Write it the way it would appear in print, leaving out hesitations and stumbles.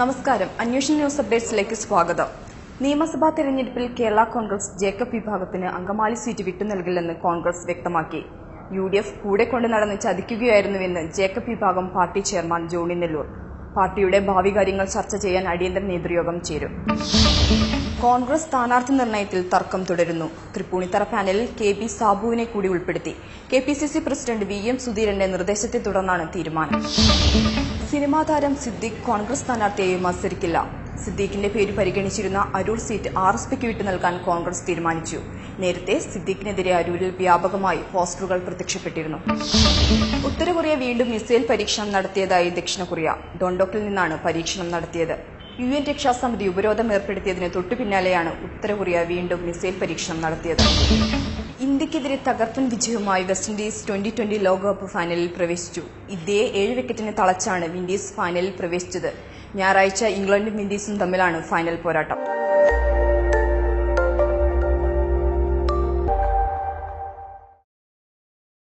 നമസ്കാരം. അന്വേഷണ ന്യൂസ് അപ്ഡേറ്റ്സിലേക്ക് സ്വാഗതം. നിയമസഭാ തെരഞ്ഞെടുപ്പിൽ കേരള കോൺഗ്രസ് ജേക്കബ് വിഭാഗത്തിന് അങ്കമാലി സീറ്റ് വിട്ടുനൽകില്ലെന്ന് കോൺഗ്രസ് വ്യക്തമാക്കി. UDF കൂടെ കൊണ്ടു നടന്ന് ചതിക്കുകയായിരുന്നുവെന്ന് ജേക്കബ് വിഭാഗം പാർട്ടി ചെയർമാൻ ജോണി നെല്ലൂർ. പാർട്ടിയുടെ ഭാവി കാര്യങ്ങൾ ചർച്ച ചെയ്യാൻ അടിയന്തര നേതൃയോഗം ചേരും. കോൺഗ്രസ് സ്ഥാനാർത്ഥി നിർണയത്തിൽ തർക്കം തുടരുന്നു. തൃപ്പൂണിത്തറ പാനലിൽ KB സാബുവിനെ കൂടി ഉൾപ്പെടുത്തി. KPCC പ്രസിഡന്റ് VM സുധീരന്റെ നിർദ്ദേശത്തെ തുടർന്നാണ് തീരുമാനം. സിനിമാ താരം സിദ്ദീഖ് കോൺഗ്രസ് സ്ഥാനാർത്ഥിയായി മത്സരിക്കില്ല. സിദ്ദീഖിന്റെ പേര് പരിഗണിച്ചിരുന്ന അരൂർ സീറ്റ് RSPക്ക് വിട്ടു നൽകാൻ കോൺഗ്രസ് തീരുമാനിച്ചു. നേരത്തെ സിദ്ദീഖിനെതിരെ അരൂരിൽ വ്യാപകമായി പോസ്റ്ററുകൾ പ്രത്യക്ഷപ്പെട്ടിരുന്നു. ഉത്തര കൊറിയ വീണ്ടും മിസൈൽ പരീക്ഷണം നടത്തിയതായി ദക്ഷിണ കൊറിയ. ഡോണ്ടോക്കിൽ നിന്നാണ് പരീക്ഷണം നടത്തിയത്. UN രക്ഷാസമിതി ഉപരോധം ഏർപ്പെടുത്തിയതിന് തൊട്ടുപിന്നാലെയാണ് ഉത്തര കൊറിയ വീണ്ടും മിസൈൽ പരീക്ഷണം നടത്തിയത്. ഇന്ത്യക്കെതിരെ തകർപ്പൻ വിജയവുമായി വെസ്റ്റ് ഇൻഡീസ് 2020 ലോകകപ്പ് ഫൈനലിൽ പ്രവേശിച്ചു. ഇന്ത്യയെ 7 വിക്കറ്റിന് തളച്ചാണ് വിൻഡീസ് ഫൈനലിൽ പ്രവേശിച്ചത്. ഞായറാഴ്ച ഇംഗ്ലണ്ടും വിൻഡീസും തമ്മിലാണ് ഫൈനൽ പോരാട്ടം.